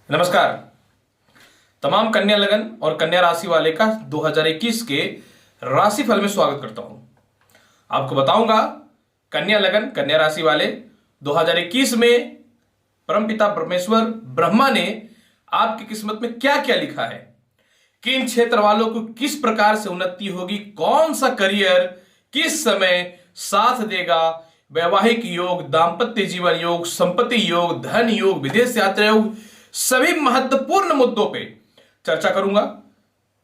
नमस्कार। तमाम कन्या लगन और कन्या राशि वाले का 2021 के राशिफल में स्वागत करता हूं। आपको बताऊंगा कन्या लगन कन्या राशि वाले 2021 में परमपिता परमेश्वर ब्रह्मा ने आपकी किस्मत में क्या क्या लिखा है, किन क्षेत्र वालों को किस प्रकार से उन्नति होगी, कौन सा करियर किस समय साथ देगा, वैवाहिक योग, दाम्पत्य जीवन योग, संपत्ति योग, धन योग, विदेश यात्रा योग, सभी महत्वपूर्ण मुद्दों पे चर्चा करूंगा।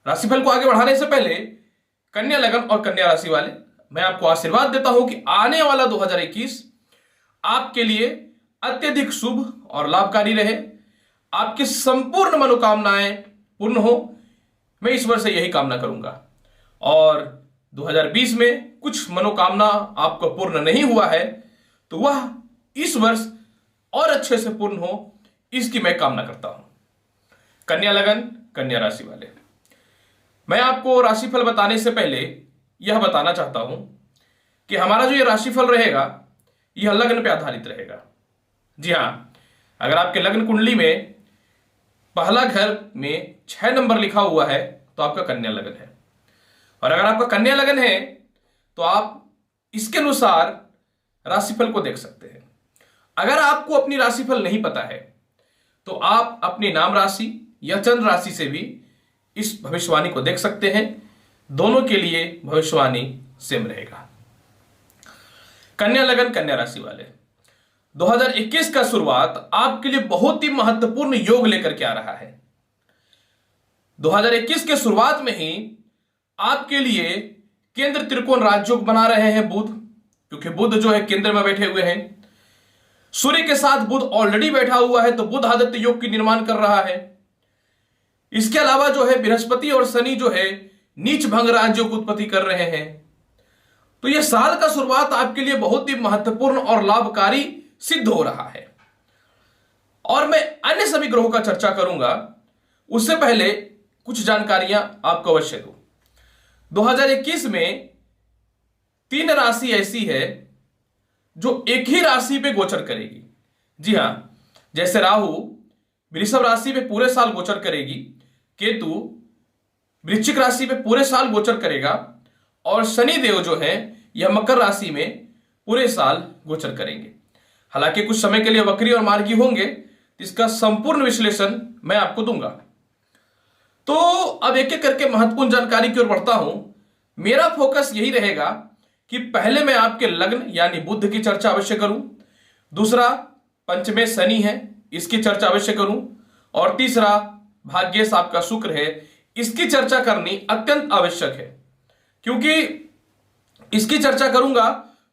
राशिफल को आगे बढ़ाने से पहले कन्या लगन और कन्या राशि वाले, मैं आपको आशीर्वाद देता हूं कि आने वाला 2021 आपके लिए अत्यधिक शुभ और लाभकारी रहे, आपकी संपूर्ण मनोकामनाएं पूर्ण हो। मैं ईश्वर से यही कामना करूंगा। और 2020 में कुछ मनोकामना आपको पूर्ण नहीं हुआ है तो वह इस वर्ष और अच्छे से पूर्ण हो, इसकी मैं कामना करता हूं। कन्या लगन कन्या राशि वाले, मैं आपको राशिफल बताने से पहले यह बताना चाहता हूं कि हमारा जो ये राशिफल रहेगा यह लग्न पे आधारित रहेगा। जी हां, अगर आपके लग्न कुंडली में पहला घर में 6 नंबर लिखा हुआ है तो आपका कन्या लगन है, और अगर आपका कन्या लगन है तो आप इसके अनुसार राशिफल को देख सकते हैं। अगर आपको अपनी राशिफल नहीं पता है तो आप अपनी नाम राशि या चंद्र राशि से भी इस भविष्यवाणी को देख सकते हैं। दोनों के लिए भविष्यवाणी सेम रहेगा। कन्या लगन कन्या राशि वाले, 2021 का शुरुआत आपके लिए बहुत ही महत्वपूर्ण योग लेकर के आ रहा है। 2021 के शुरुआत में ही आपके लिए केंद्र त्रिकोण राजयोग बना रहे हैं बुध, क्योंकि बुध जो है केंद्र में बैठे हुए हैं। सूर्य के साथ बुध ऑलरेडी बैठा हुआ है तो बुध आदित्य योग की निर्माण कर रहा है। इसके अलावा जो है बृहस्पति और शनि जो है नीच भंग राजयोग उत्पत्ति कर रहे हैं। तो यह साल का शुरुआत आपके लिए बहुत ही महत्वपूर्ण और लाभकारी सिद्ध हो रहा है। और मैं अन्य सभी ग्रहों का चर्चा करूंगा, उससे पहले कुछ जानकारियां आपको अवश्य दूं। 2021 में 3 राशि ऐसी है जो एक ही राशि पे गोचर करेगी। जी हां, जैसे राहु वृषभ राशि पे पूरे साल गोचर करेगी, केतु वृश्चिक राशि पे पूरे साल गोचर करेगा, और शनि देव जो है यह मकर राशि में पूरे साल गोचर करेंगे। हालांकि कुछ समय के लिए वक्री और मार्गी होंगे, इसका संपूर्ण विश्लेषण मैं आपको दूंगा। तो अब एक एक करके महत्वपूर्ण जानकारी की ओर बढ़ता हूं। मेरा फोकस यही रहेगा कि पहले मैं आपके लग्न यानी बुध की चर्चा अवश्य करूं, दूसरा पंचमे शनि है इसकी चर्चा अवश्य करूं, और तीसरा भाग्येश आपका शुक्र है, इसकी चर्चा करनी अत्यंत आवश्यक है। क्योंकि इसकी चर्चा करूंगा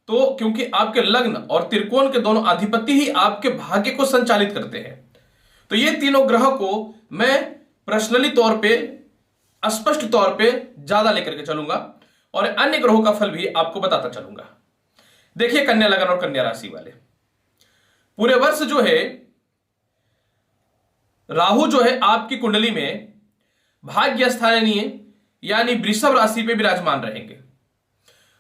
तो क्योंकि आपके लग्न और त्रिकोण के दोनों अधिपति ही आपके भाग्य को संचालित करते हैं। तो ये तीनों ग्रह को मैं पर्सनली तौर पे स्पष्ट तौर पे ज्यादा लेकर के चलूंगा और अन्य ग्रहों का फल भी आपको बताता चलूंगा। देखिए कन्या लगन और कन्या राशि वाले, पूरे वर्ष जो है राहु जो है आपकी कुंडली में भाग्य स्थानीय यानी वृषभ राशि पे विराजमान रहेंगे।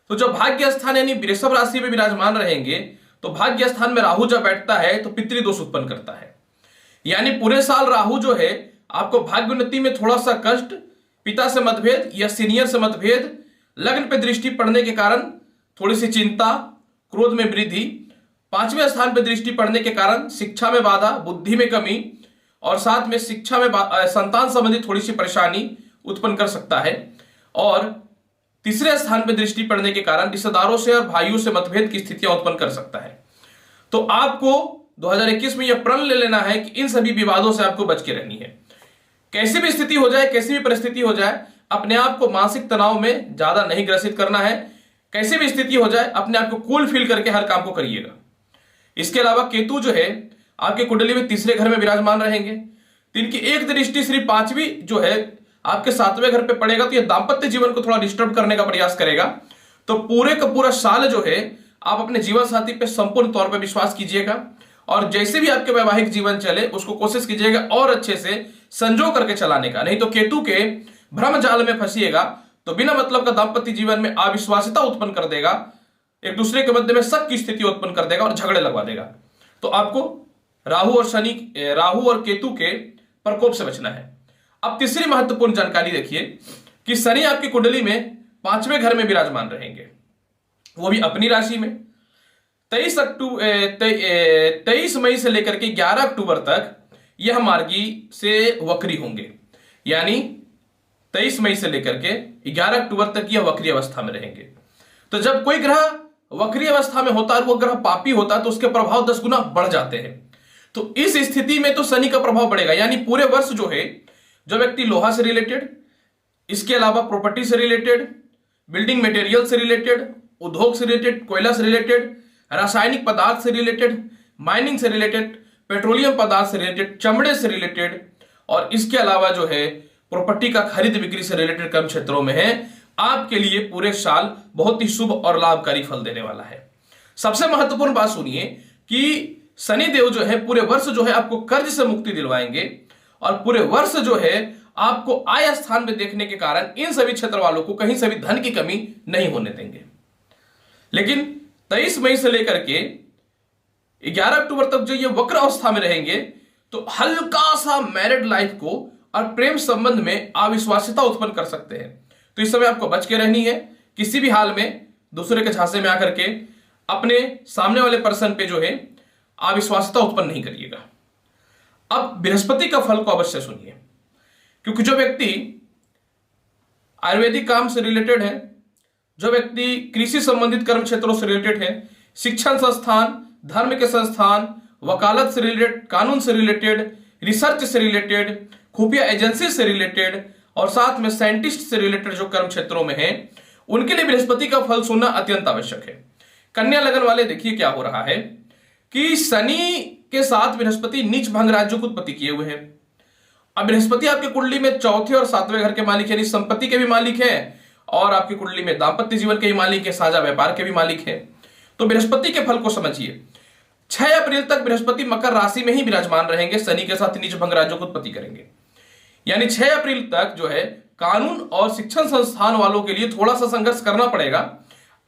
तो जब भाग्य स्थान यानी वृषभ राशि पे विराजमान रहेंगे तो भाग्य स्थान में राहु जब बैठता है तो पितृदोष उत्पन्न करता है। यानी पूरे साल राहु जो है आपको भाग्य उन्नति में थोड़ा सा कष्ट, पिता से मतभेद या सीनियर से मतभेद, लग्न पे दृष्टि पड़ने के कारण थोड़ी सी चिंता, क्रोध में वृद्धि, 5वें स्थान पे दृष्टि पड़ने के कारण शिक्षा में बाधा, बुद्धि में कमी, और साथ में शिक्षा में संतान संबंधी थोड़ी सी परेशानी उत्पन्न कर सकता है। और तीसरे स्थान पे दृष्टि पड़ने के कारण रिश्तेदारों से और भाइयों से मतभेद की स्थितियां उत्पन्न कर सकता है। तो आपको 2021 में यह प्रण ले लेना है कि इन सभी विवादों से आपको बच के रहनी है। कैसी भी स्थिति हो जाए, कैसी भी परिस्थिति हो जाए, अपने आप को मानसिक तनाव में ज्यादा नहीं ग्रसित करना है। कैसी भी स्थिति हो जाए अपने आप को कूल फील करके हर काम को करिएगा। इसके अलावा केतु जो है आपके कुंडली में तीसरे घर में विराजमान रहेंगे। तो इनकी एक दृष्टि श्री 5वीं जो है आपके 7वें घर पे पड़ेगा, तो यह दाम्पत्य जीवन को थोड़ा डिस्टर्ब करने का प्रयास करेगा। तो पूरे का पूरा साल जो है आप अपने जीवन साथी पे संपूर्ण तौर पर विश्वास कीजिएगा, और जैसे भी आपके वैवाहिक जीवन चले उसको कोशिश कीजिएगा और अच्छे से संजो करके चलाने का। नहीं तो केतु के भ्रम जाल में फंसिएगा तो बिना मतलब का दाम्पत्य जीवन में अविश्वासिता उत्पन्न कर देगा, एक दूसरे के मध्य में शक की स्थिति उत्पन्न कर देगा और झगड़े लगवा देगा। तो आपको राहु और केतु के प्रकोप से बचना है। अब तीसरी महत्वपूर्ण जानकारी देखिए कि शनि आपकी कुंडली में 5वें घर में विराजमान रहेंगे, वो भी अपनी राशि में। 23 मई से लेकर के 11 अक्टूबर तक यह मार्गी से वक्री होंगे, यानी 23 मई से लेकर के 11 अक्टूबर तक यह वक्री अवस्था में रहेंगे। तो जब कोई ग्रह वक्री अवस्था में होता है, वो ग्रह पापी होता है, तो उसके प्रभाव 10 गुना बढ़ जाते हैं। तो इस स्थिति में तो शनि का प्रभाव बढ़ेगा, यानी पूरे वर्ष जो है, जो व्यक्ति लोहा से रिलेटेड, इसके अलावा प्रॉपर्टी से रिलेटेड, बिल्डिंग मटेरियल से रिलेटेड, उद्योग से रिलेटेड, कोयला से रिलेटेड, रासायनिक पदार्थ से रिलेटेड, माइनिंग से रिलेटेड, पेट्रोलियम पदार्थ से रिलेटेड, चमड़े से रिलेटेड, और इसके अलावा जो है प्रॉपर्टी का खरीद बिक्री से रिलेटेड कर्म क्षेत्रों में है, आपके लिए पूरे साल बहुत ही शुभ और लाभकारी फल देने वाला है। सबसे महत्वपूर्ण बात सुनिए कि शनि देव जो है पूरे वर्ष जो है आपको कर्ज से मुक्ति दिलवाएंगे, और पूरे वर्ष जो है आपको आय स्थान में देखने के कारण इन सभी क्षेत्र वालों को कहीं से भी धन की कमी नहीं होने देंगे। लेकिन 23 मई से लेकर के 11 अक्टूबर तक जो ये वक्र अवस्था में रहेंगे, तो हल्का सा मैरिड लाइफ को और प्रेम संबंध में अविश्वासिता उत्पन्न कर सकते हैं। तो इस समय आपको बच के रहनी है, किसी भी हाल में दूसरे के झांसे में आकर के अपने सामने वाले पर्सन पे जो है अविश्वासिता उत्पन्न नहीं करिएगा। अब बृहस्पति का फल को अवश्य सुनिए, क्योंकि जो व्यक्ति आयुर्वेदिक काम से रिलेटेड है, जो व्यक्ति कृषि संबंधित कर्म क्षेत्रों से रिलेटेड है, शिक्षण संस्थान, धर्म के संस्थान, वकालत से रिलेटेड, कानून से रिलेटेड, रिसर्च से रिलेटेड, खुफिया एजेंसी से रिलेटेड, और साथ में साइंटिस्ट से रिलेटेड जो कर्म क्षेत्रों में है, उनके लिए बृहस्पति का फल सुनना अत्यंत आवश्यक है। कन्या लगन वाले देखिए क्या हो रहा है कि शनि के साथ बृहस्पति नीच भंग राज्यों की उत्पत्ति किए हुए हैं। अब बृहस्पति आपकी कुंडली में चौथे और 7वें घर के मालिक यानी संपत्ति के भी मालिक हैं, और आपकी कुंडली में दाम्पत्य जीवन के भी मालिक है, साझा व्यापार के भी मालिक है। तो बृहस्पति के फल को समझिए। 6 अप्रैल तक बृहस्पति मकर राशि में ही विराजमान रहेंगे, शनि के साथ नीच भंग राज्यों की उत्पत्ति करेंगे, यानी 6 अप्रैल तक जो है कानून और शिक्षण संस्थान वालों के लिए थोड़ा सा संघर्ष करना पड़ेगा।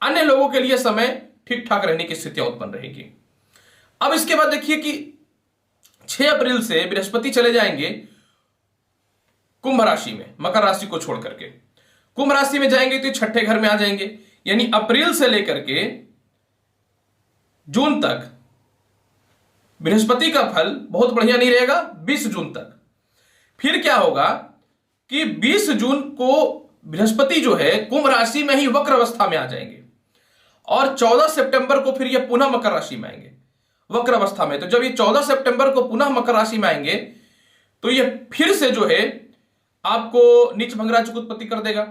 अन्य लोगों के लिए समय ठीक ठाक रहने की स्थितियां उत्पन्न रहेगी। अब इसके बाद देखिए कि 6 अप्रैल से बृहस्पति चले जाएंगे कुंभ राशि में, मकर राशि को छोड़ करके कुंभ राशि में जाएंगे, तो 6ठे घर में आ जाएंगे, यानी अप्रैल से लेकर के जून तक बृहस्पति का फल बहुत बढ़िया नहीं रहेगा। 20 जून तक फिर क्या होगा कि 20 जून को बृहस्पति जो है कुंभ राशि में ही वक्र अवस्था में आ जाएंगे, और 14 सितंबर को फिर ये पुनः मकर राशि में आएंगे वक्र अवस्था में। तो जब ये 14 सितंबर को पुनः मकर राशि में आएंगे, तो ये फिर से जो है आपको नीच भंग राज्य की उत्पत्ति कर देगा,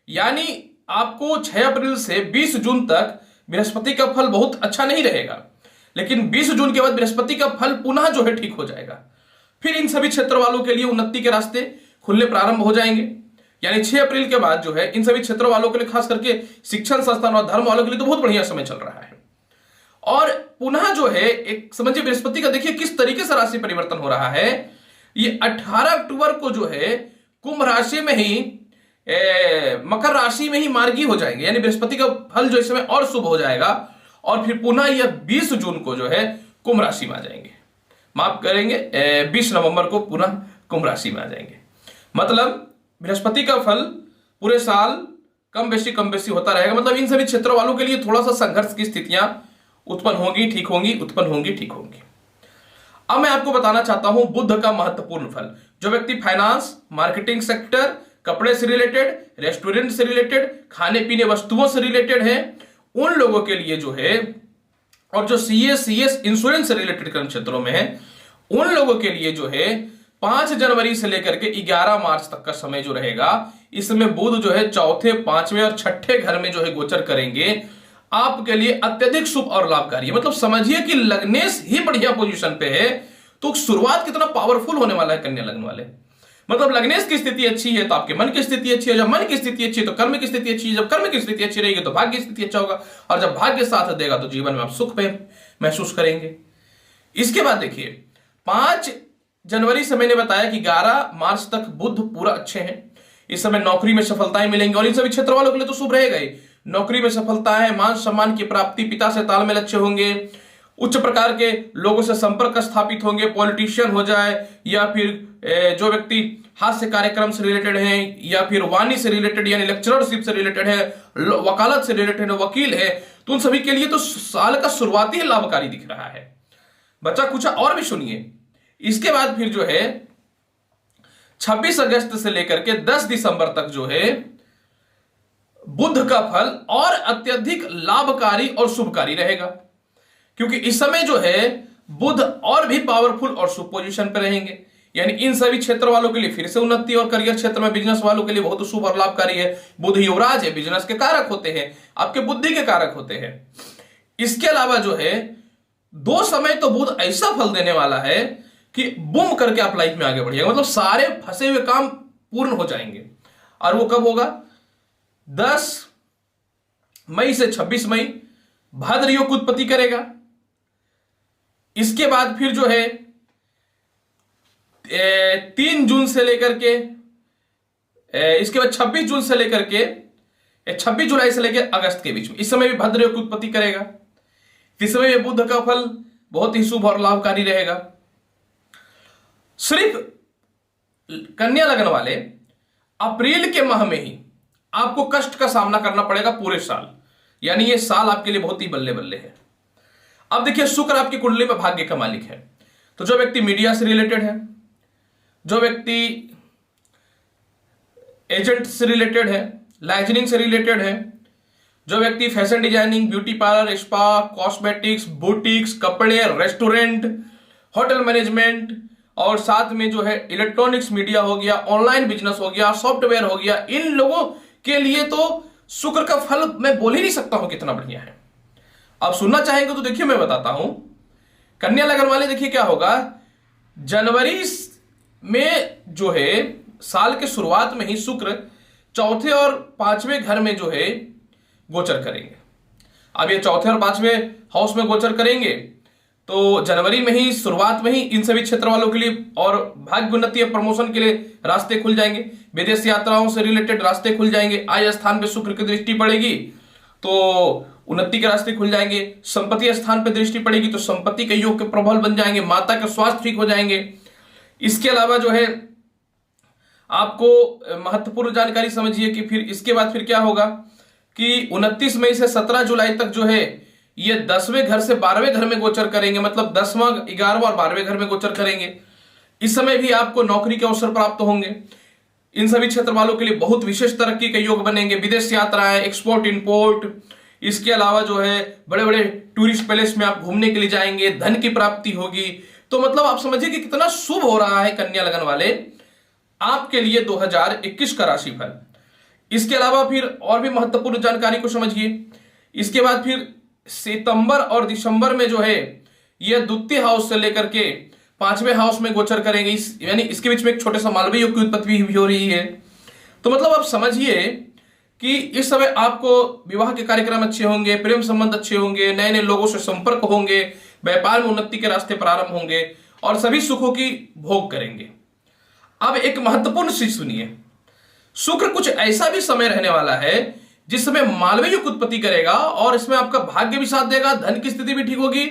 यानी आपको 6 अप्रैल से 20 जून तक बृहस्पति का फल बहुत अच्छा नहीं रहेगा। लेकिन 20 जून के बाद बृहस्पति का फल पुनः जो है ठीक हो जाएगा। फिर इन सभी क्षेत्र वालों के लिए उन्नति के रास्ते खुलने प्रारंभ हो जाएंगे, यानी 6 अप्रैल के बाद जो है इन सभी क्षेत्रों वालों के लिए, खास करके शिक्षण संस्थान और धर्म वालों के लिए तो बहुत बढ़िया समय चल रहा है। और पुनः जो है एक समझिए बृहस्पति का देखिए किस तरीके से राशि परिवर्तन हो रहा है। ये 18 अक्टूबर को जो है कुंभ राशि में ही मकर राशि में ही मार्गी हो जाएंगे, यानी बृहस्पति का फल जो इस समय और शुभ हो जाएगा, और फिर पुनः यह 20 जून को जो है कुंभ राशि में आ जाएंगे, माफ करेंगे 20 नवंबर को पुनः कुंभ राशि में आ जाएंगे। मतलब बृहस्पति का फल पूरे साल कम बेशी होता रहेगा। मतलब इन सभी क्षेत्रों वालों के लिए थोड़ा सा संघर्ष की स्थितियां उत्पन्न होंगी, ठीक होंगी, उत्पन्न होंगी, ठीक होंगी। अब मैं आपको बताना चाहता हूं बुध का महत्वपूर्ण फल। जो व्यक्ति फाइनेंस, मार्केटिंग सेक्टर, कपड़े से रिलेटेड, रेस्टोरेंट से रिलेटेड, खाने पीने वस्तुओं से रिलेटेड है, उन लोगों के लिए जो है, और जो सीएस इंश्योरेंस से रिलेटेड कर्म क्षेत्रों में है, उन लोगों के लिए जो है 5 जनवरी से लेकर के 11 मार्च तक का समय जो रहेगा, इसमें बुध जो है चौथे, 5वें और 6ठे घर में जो है गोचर करेंगे, आपके लिए अत्यधिक शुभ और लाभकारी है। मतलब समझिए कि लग्नेश ही बढ़िया पोजीशन पे है, तो शुरुआत कितना पावरफुल होने वाला है कन्या लग्न वाले। मतलब लग्नेश की स्थिति अच्छी है तो आपके मन की स्थिति अच्छी है, जब मन की स्थिति अच्छी है तो कर्म की स्थिति अच्छी है, जब कर्म की स्थिति अच्छी रहेगी तो भाग्य की स्थिति अच्छा होगा, और जब भाग्य साथ देगा तो जीवन में आप सुख महसूस करेंगे। इसके बाद देखिए 5 जनवरी से मैंने बताया कि 11 मार्च तक बुध पूरा अच्छे हैं। इस समय नौकरी में सफलताएं मिलेंगी, और इन सभी क्षेत्र वालों के लिए तो शुभ रहेगा ही। नौकरी में सफलता है, मान सम्मान की प्राप्ति, पिता से तालमेल अच्छे होंगे, उच्च प्रकार के लोगों से संपर्क स्थापित होंगे, पॉलिटिशियन हो जाए या फिर जो व्यक्ति हास्य कार्यक्रम से रिलेटेड हैं या फिर वाणी से रिलेटेड यानी लेक्चररशिप से रिलेटेड है, वकालत से रिलेटेड है, वकील है, तो उन सभी के लिए तो साल का शुरुआती ही लाभकारी दिख रहा है। बच्चा कुछ और भी सुनिए। इसके बाद फिर जो है 26 अगस्त से लेकर के 10 दिसंबर तक जो है बुध का फल और अत्यधिक लाभकारी और शुभकारी रहेगा, क्योंकि इस समय जो है बुध और भी पावरफुल और शुभ पोजीशन पर रहेंगे। यानी इन सभी क्षेत्र वालों के लिए फिर से उन्नति और करियर क्षेत्र में बिजनेस वालों के लिए बहुत शुभ और लाभकारी है। बुध युवराज है, बिजनेस के कारक होते हैं, आपके बुद्धि के कारक होते हैं। इसके अलावा जो है 2 समय तो बुध ऐसा फल देने वाला है कि बूम करके आप लाइफ में आगे बढ़िएगा, मतलब सारे फंसे हुए काम पूर्ण हो जाएंगे। और वो कब होगा? 10 मई से 26 मई भाद्र योग की उत्पत्ति करेगा। इसके बाद फिर जो है 3 जून से लेकर के इसके बाद 26 जून से लेकर के 26 जुलाई से लेकर अगस्त के बीच में, इस समय भी भद्र योग की उत्पत्ति करेगा। इस समय भी बुध का फल बहुत ही शुभ और लाभकारी रहेगा। सिर्फ कन्या लग्न वाले अप्रैल के माह में ही आपको कष्ट का सामना करना पड़ेगा पूरे साल, यानी ये साल आपके लिए बहुत ही बल्ले बल्ले है। अब देखिए, शुक्र आपकी कुंडली में भाग्य का मालिक है, तो जो व्यक्ति मीडिया से रिलेटेड है, जो व्यक्ति एजेंट से रिलेटेड है, लाइजनिंग से रिलेटेड है, जो व्यक्ति fashion designing, beauty parlour, spa, cosmetics, boutiques, कपड़े, रेस्टोरेंट, होटल मैनेजमेंट और साथ में जो है इलेक्ट्रॉनिक्स मीडिया हो गया, ऑनलाइन बिजनेस हो गया, सॉफ्टवेयर हो गया, इन लोगों के लिए तो शुक्र का फल मैं बोल ही नहीं सकता हूं कितना बढ़िया है। आप सुनना चाहेंगे तो देखिए मैं बताता हूं। कन्या लग्न वाले देखिए क्या होगा, जनवरी में जो है साल के शुरुआत में ही शुक्र 4थे और 5वें घर में जो है गोचर करेंगे। अब ये 4थे और 5वें हाउस में गोचर करेंगे तो जनवरी में ही शुरुआत में ही इन सभी क्षेत्र वालों के लिए और भाग्य उन्नति और प्रमोशन के लिए रास्ते खुल जाएंगे। विदेश यात्राओं से रिलेटेड रास्ते खुल जाएंगे। आय स्थान पे शुक्र की दृष्टि पड़ेगी तो उन्नति के रास्ते खुल जाएंगे। संपत्ति स्थान पे दृष्टि पड़ेगी तो संपत्ति के योग के प्रबल बन जाएंगे। माता के स्वास्थ्य ठीक हो जाएंगे। इसके अलावा जो है आपको महत्वपूर्ण जानकारी समझिए कि फिर इसके बाद फिर क्या होगा कि 29 मई से 17 जुलाई तक जो है ये 10वें घर से 12वें घर में गोचर करेंगे, मतलब 10वां, 11वां और 12वें घर में गोचर करेंगे। इस समय भी आपको नौकरी के अवसर प्राप्त होंगे। इन सभी क्षेत्र वालों के लिए बहुत विशेष तरक्की के योग बनेंगे। विदेश यात्राएं, एक्सपोर्ट इंपोर्ट, इसके अलावा जो है बड़े बड़े टूरिस्ट पैलेस में आप घूमने के लिए जाएंगे, धन की प्राप्ति होगी। तो मतलब आप समझिए कि कितना शुभ हो रहा है कन्या लगन वाले आपके लिए 2021 का राशिफल। इसके अलावा फिर और भी महत्वपूर्ण जानकारी को समझिए। इसके बाद फिर सितंबर और दिसंबर में जो है यह द्वितीय हाउस से लेकर के 5वें हाउस में गोचर करेंगे। यानी इसके बीच में एक छोटे सा मालवीय योग की उत्पत्ति भी हो रही है। तो मतलब आप समझिए कि इस समय आपको विवाह के कार्यक्रम अच्छे होंगे, प्रेम संबंध अच्छे होंगे, नए नए लोगों से संपर्क होंगे, व्यापार में उन्नति के रास्ते प्रारंभ होंगे और सभी सुखों की भोग करेंगे। अब एक महत्वपूर्ण चीज सुनिए, शुक्र कुछ ऐसा भी समय रहने वाला है जिसमें मालवीय योग उत्पत्ति करेगा और इसमें आपका भाग्य भी साथ देगा, धन की स्थिति भी ठीक होगी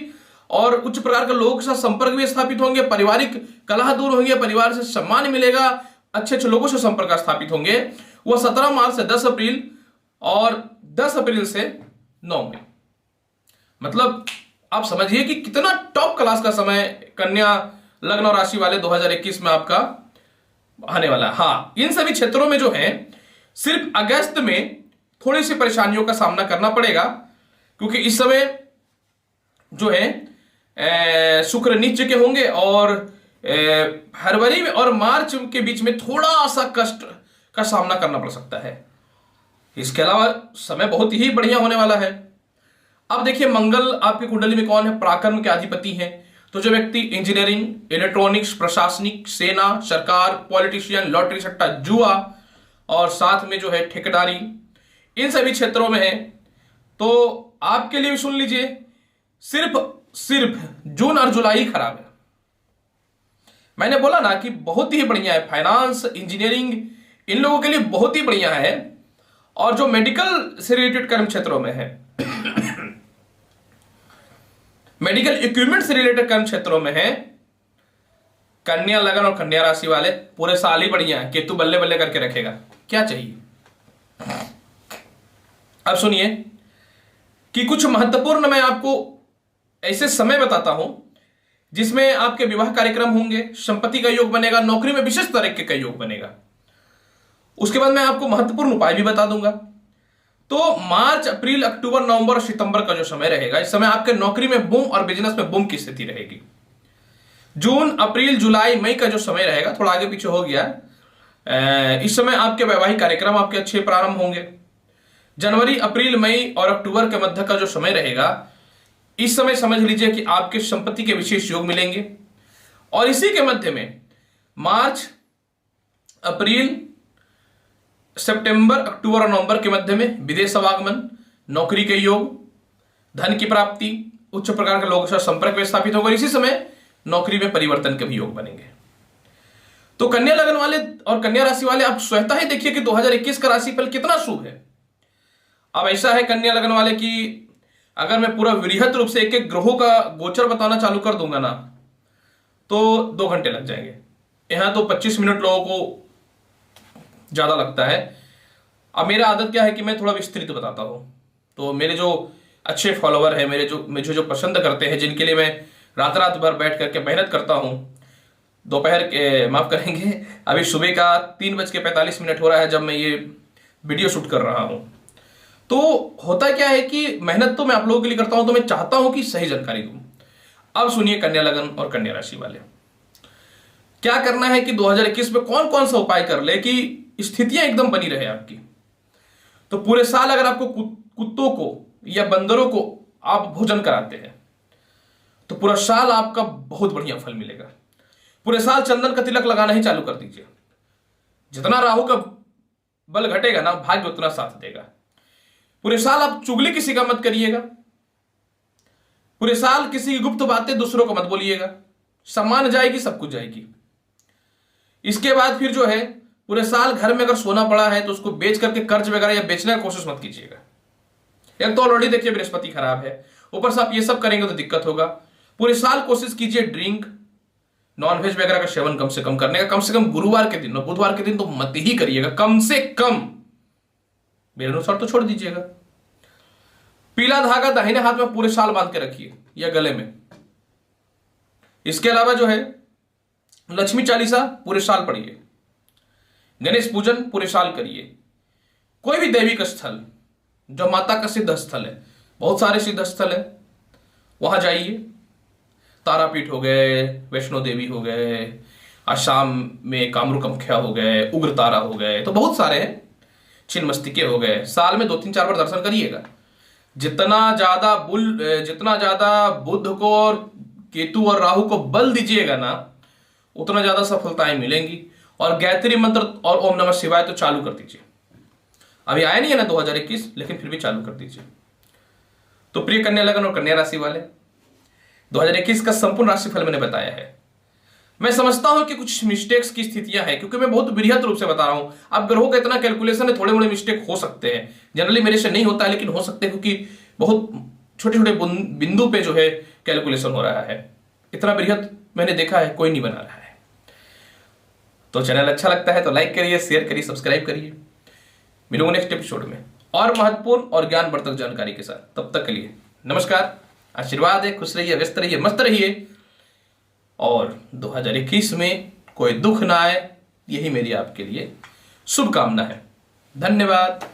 और उच्च प्रकार के लोगों के साथ संपर्क भी स्थापित होंगे, पारिवारिक कलह दूर होंगे, परिवार से सम्मान मिलेगा, अच्छे अच्छे लोगों से संपर्क स्थापित होंगे। वह 17 मार्च से 10 अप्रैल और 10 अप्रैल से 9 मई, मतलब आप समझिए कि कितना टॉप क्लास का समय कन्या लग्न और राशि वाले 2021 में आपका आने वाला है। हाँ, इन सभी क्षेत्रों में जो है सिर्फ अगस्त में थोड़ी सी परेशानियों का सामना करना पड़ेगा, क्योंकि इस समय जो है शुक्र नीच के होंगे और फरवरी में और मार्च के बीच में थोड़ा सा कष्ट का सामना करना पड़ सकता है। इसके अलावा समय बहुत ही बढ़िया होने वाला है। अब देखिए मंगल आपकी कुंडली में कौन है, पराक्रम के अधिपति हैं। तो जो व्यक्ति इंजीनियरिंग, इलेक्ट्रॉनिक्स, प्रशासनिक, सेना, सरकार, पॉलिटिशियन, लॉटरी सट्टा, जुआ और साथ में जो है ठेकेदारी, इन सभी क्षेत्रों में है तो आपके लिए भी सुन लीजिए सिर्फ जून और जुलाई खराब है। मैंने बोला ना कि बहुत ही बढ़िया है। फाइनेंस, इंजीनियरिंग, इन लोगों के लिए बहुत ही बढ़िया है। और जो मेडिकल से रिलेटेड कर्म क्षेत्रों में है मेडिकल इक्विपमेंट से रिलेटेड कर्म क्षेत्रों में है। कन्या लगन और कन्या राशि वाले पूरे साल ही बढ़िया है, केतु बल्ले बल्ले करके रखेगा, क्या चाहिए। अब सुनिए कि कुछ महत्वपूर्ण मैं आपको ऐसे समय बताता हूं जिसमें आपके विवाह कार्यक्रम होंगे, संपत्ति का योग बनेगा, नौकरी में विशेष तरीके का योग बनेगा। उसके बाद मैं आपको महत्वपूर्ण उपाय भी बता दूंगा। तो मार्च, अप्रैल, अक्टूबर, नवंबर और सितंबर का जो समय रहेगा, इस समय आपके नौकरी में बूम और बिजनेस में बूम की स्थिति रहेगी। जून, अप्रैल, जुलाई, मई का जो समय रहेगा, थोड़ा आगे पीछे हो गया, इस समय आपके वैवाहिक कार्यक्रम आपके अच्छे प्रारंभ होंगे। जनवरी, अप्रैल, मई और अक्टूबर के मध्य का जो समय रहेगा, इस समय समझ लीजिए कि आपके संपत्ति के विशेष योग मिलेंगे। और इसी के मध्य में मार्च, अप्रैल, सितंबर, अक्टूबर और नवंबर के मध्य में विदेश आवागमन, नौकरी के योग, धन की प्राप्ति, उच्च प्रकार के लोगों से संपर्क में स्थापित होगा। इसी समय नौकरी में परिवर्तन के भी योग बनेंगे। तो कन्या लगन वाले और कन्या राशि वाले आप स्वतः ही देखिए कि 2021 का राशिफल कितना शुभ है। अब ऐसा है कन्या लगन वाले कि अगर मैं पूरा वृहद रूप से एक एक ग्रहों का गोचर बताना चालू कर दूंगा ना, तो 2 घंटे लग जाएंगे। यहां तो 25 मिनट लोगों को ज्यादा लगता है। अब मेरा आदत क्या है कि मैं थोड़ा विस्तृत बताता हूं। तो मेरे जो अच्छे फॉलोवर हैं, मुझे जो पसंद करते हैं, जिनके लिए मैं रात रात भर बैठ करके मेहनत करता हूं, दोपहर के माफ करेंगे, अभी सुबह का 3:45 हो रहा है जब मैं ये वीडियो शूट कर रहा हूं। तो होता क्या है कि मेहनत तो मैं आप लोगों के लिए करता हूं, तो मैं चाहता हूं कि सही जानकारी दूं। अब सुनिए कन्या लगन और कन्या राशि वाले, क्या करना है कि 2021 में कौन कौन सा उपाय कर ले कि स्थितियां एकदम बनी रहे आपकी। तो पूरे साल अगर आपको कुत्तों को या बंदरों को आप भोजन कराते हैं, तो पूरा साल आपका बहुत बढ़िया फल मिलेगा। पूरे साल चंदन का तिलक लगाना ही चालू कर दीजिए। जितना राहु का बल घटेगा ना, भाग्य उतना साथ देगा। पूरे साल आप चुगली किसी का मत करिएगा। पूरे साल किसी की गुप्त बातें दूसरों को मत बोलिएगा, सम्मान जाएगी, सब कुछ जाएगी। इसके बाद फिर जो है, पूरे साल घर में अगर सोना पड़ा है तो उसको बेच करके कर्ज वगैरह या बेचने की कोशिश मत कीजिएगा। एक तो ऑलरेडी देखिए बृहस्पति खराब है, ऊपर से आप ये सब करेंगे तो दिक्कत होगा। पूरे साल कोशिश कीजिए ड्रिंक, नॉनवेज वगैरह का सेवन कम से कम करने का। कम से कम गुरुवार के दिन और बुधवार के दिन तो मत ही करिएगा, कम से कम। मेरे अनुसार तो छोड़ दीजिएगा। पीला धागा दाहिने हाथ में पूरे साल बांध के रखिए या गले में। इसके अलावा जो है, लक्ष्मी चालीसा पूरे साल पढ़िए। गणेश पूजन पूरे साल करिए। कोई भी दैविक स्थल जो माता का सिद्ध स्थल है, बहुत सारे सिद्ध स्थल है, वहां जाइए। तारापीठ हो गए, वैष्णो देवी हो गए, आसाम में कामरू कामाख्या हो गए, उग्र तारा हो गए, तो बहुत सारे हैं। छिन्नमस्तिके हो गए। साल में 2-3-4 बार दर्शन करिएगा। जितना ज्यादा बुध को और केतु और राहु को बल दीजिएगा ना, उतना ज्यादा सफलताएं मिलेंगी। और गायत्री मंत्र और ओम नमः शिवाय तो चालू कर दीजिए। अभी आया नहीं है ना 2021, लेकिन फिर भी चालू कर दीजिए। तो प्रिय कन्या लगन और कन्या राशि वाले, 2021 का संपूर्ण राशिफल मैंने बताया है। मैं समझता हूं कि कुछ मिस्टेक्स की स्थितियां हैं, क्योंकि मैं बहुत बृहद रूप से बता रहा हूं। अब ग्रहों का इतना कैलकुलेशन है, थोड़े मोड़े मिस्टेक हो सकते हैं। जनरली मेरे से नहीं होता है, लेकिन हो सकते हैं, क्योंकि बहुत छोटे छोटे बिंदु पे जो है कैलकुलेशन हो रहा है। इतना बृहद मैंने देखा है, कोई नहीं बना रहा है। तो चैनल अच्छा लगता है तो लाइक करिए, शेयर करिए, सब्सक्राइब करिए। मिलूंगा नेक्स्ट एपिसोड में और महत्वपूर्ण और ज्ञानवर्धक जानकारी के साथ। तब तक के लिए नमस्कार, आशीर्वाद है, खुश रहिए, व्यस्त रहिए, मस्त रहिए, और 2021 में कोई दुख ना आए, यही मेरी आपके लिए शुभकामना है। धन्यवाद।